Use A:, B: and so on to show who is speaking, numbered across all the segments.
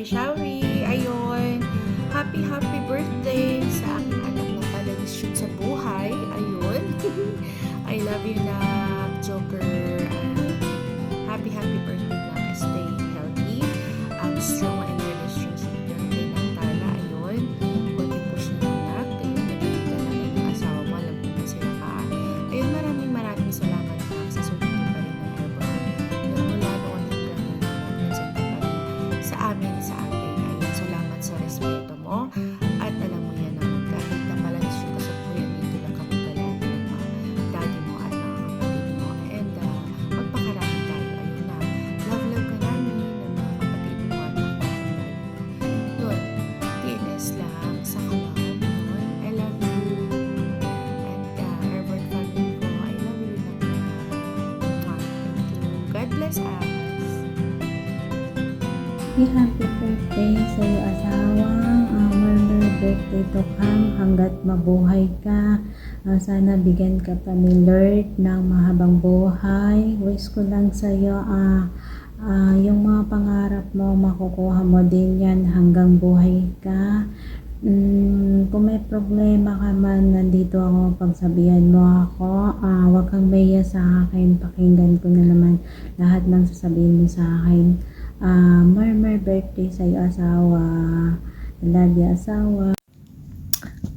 A: shall we? Ayun. Happy birthday sa aking anak na palagisyon sa buhay. Ayun. I love you na Joker. Happy birthday na. Stay healthy. Strong and strong sa birthday ng Tala. Ayun. Kunti push na anak. Ayun. Nagkita na yung asawa mo. Alam ko na sila ka. Ayun. Maraming salamat na sa sulit pa rin ng ever. Mula noon hanggang sa amin, sa atin. Ayun, salamat sa respeto mo. At alam mo yan naman kahit napalalis yung kasabuyan dito lang kami palagi ng mga daddy mo at mga kapatid mo. And magpakarami tayo. Ayun na. Love ka namin ng mga kapatid mo at mga kapatid. Doon, TNS lang sa kamahal mo. I love you. And Herbert family ko, I love you na. Thank you. God bless us.
B: Happy birthday sa iyo asawang more birthday to come hanggat mabuhay ka. Sana bigyan ka pa ni Lord ng mahabang buhay. Wish ko lang sa iyo yung mga pangarap mo makukuha mo din yan hanggang buhay ka. Kung may problema ka man, nandito ako, pagsabihan mo ako. Huwag kang maya sa akin, pakinggan ko na naman lahat ng sasabihin mo sa akin. More birthday sa iyo asawa. Love you asawa.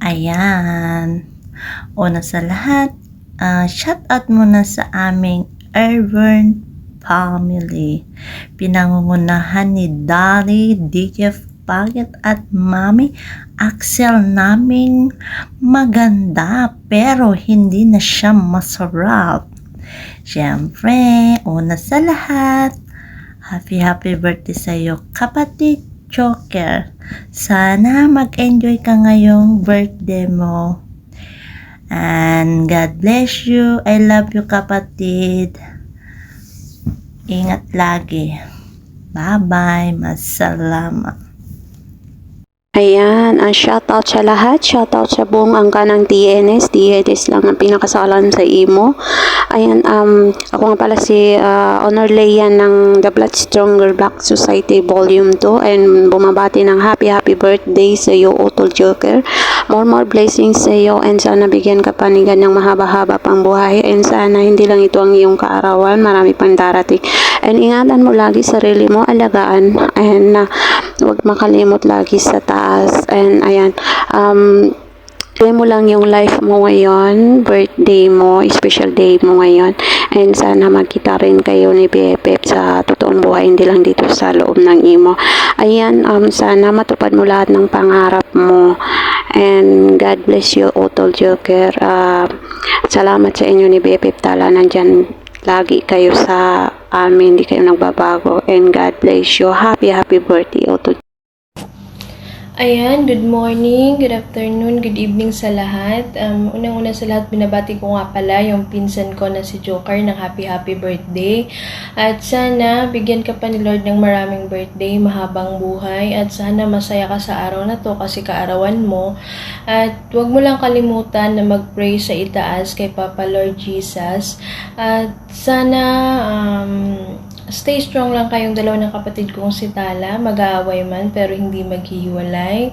C: Ayan. Una sa lahat, shout out muna sa aming Urban family. Pinangungunahan ni Daddy, DJ Pagit at Mami Axel naming maganda pero hindi na siya masarap. Siyempre, una sa lahat, happy birthday sa iyo, kapatid Joker. Sana mag-enjoy ka ngayong birthday mo. And God bless you. I love you, kapatid. Ingat lagi. Bye-bye. Masalamat.
D: Ayan, shoutout sa lahat, shoutout sa buong angka ng TNS. TNS lang ang pinakasalan sa imo. Ayan, ako nga pala si Honor Leyan ng The Blood Stronger Black Society Volume 2 and bumabati ng happy birthday sa iyo, Utol Joker. More blessings sa iyo and sana bigyan ka pa ni ganyang mahaba-haba pang buhay and sana hindi lang ito ang iyong kaarawan, marami pang darating. And ingatan mo lagi sarili mo, alagaan and huwag makalimot lagi sa taas. And ayan, enjoy mo lang yung life mo ngayon, birthday mo, special day mo ngayon. And sana magkita rin kayo ni BFF sa totoong buhay, hindi lang dito sa loob ng imo. Ayan, sana matupad mo lahat ng pangarap mo. And God bless you, Utol Joker. Salamat sa inyo ni BFF Tala, nandyan lagi kayo sa amin, hindi kayo nagbabago. And God bless you. Happy birthday, Utol.
E: Ayan, good morning, good afternoon, good evening sa lahat. Unang-una sa lahat, binabati ko nga pala yung pinsan ko na si Joker ng happy birthday. At sana bigyan ka pa ni Lord ng maraming birthday, mahabang buhay. At sana masaya ka sa araw na to kasi kaarawan mo. At huwag mo lang kalimutan na mag-pray sa itaas kay Papa Lord Jesus. At sana stay strong lang kayong dalawa ng kapatid kong si Tala. Mag-aaway man pero hindi maghihiwalay.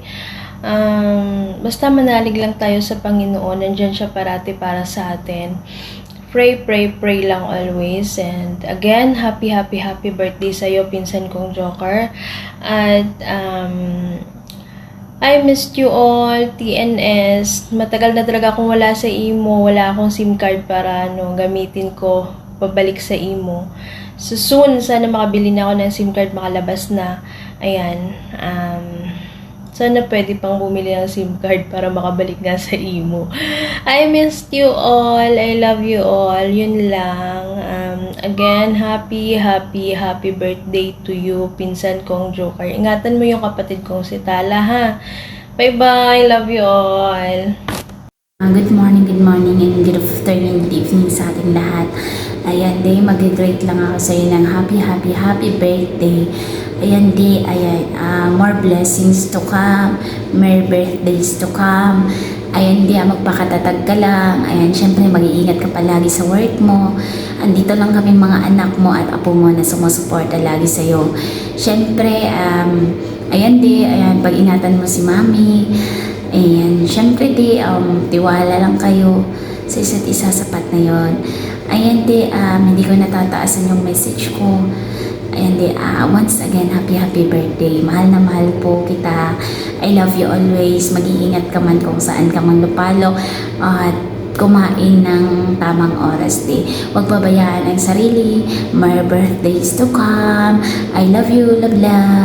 E: Basta manalig lang tayo sa Panginoon. Nandyan siya parati para sa atin. Pray lang always. And again, happy birthday sa'yo, pinsan kong Joker. At I missed you all, TNS. Matagal na talaga akong wala sa imo. Wala akong SIM card para gamitin ko pabalik sa imo. So soon, sana makabili na ako ng SIM card, makalabas na. Ayan. Sana pwede pang bumili ng SIM card para makabalik nga sa imo. I missed you all. I love you all. Yun lang. Again, happy birthday to you, pinsan kong Joker. Ingatan mo yung kapatid kong si Tala, ha? Bye-bye. Love you all.
B: Good morning, and good afternoon, good evening sa ating lahat. Ayan, day, mag-great lang ako sa iyo ng happy birthday. Ayan, day, more blessings to come, more birthdays to come. Ayan, day, magpakatatag ka lang. Ayan, syempre, mag-iingat ka palagi sa work mo. Andito lang kami mga anak mo at apo mo na sumusuporta lagi sa iyo. Syempre,
F: Ayan di, ayan, pag-ingatan mo si mami. Ayan, syempre di, tiwala lang kayo sa isa't isa, sapat na yon. Ayan di, hindi ko natataasan yung message ko. Ayan di, once again, happy birthday. Mahal na mahal po kita. I love you always. Mag-iingat ka man kung saan ka man lupalo. At kumain ng tamang oras di. Huwag pabayaan ang sarili. More birthdays to come. I love you, love.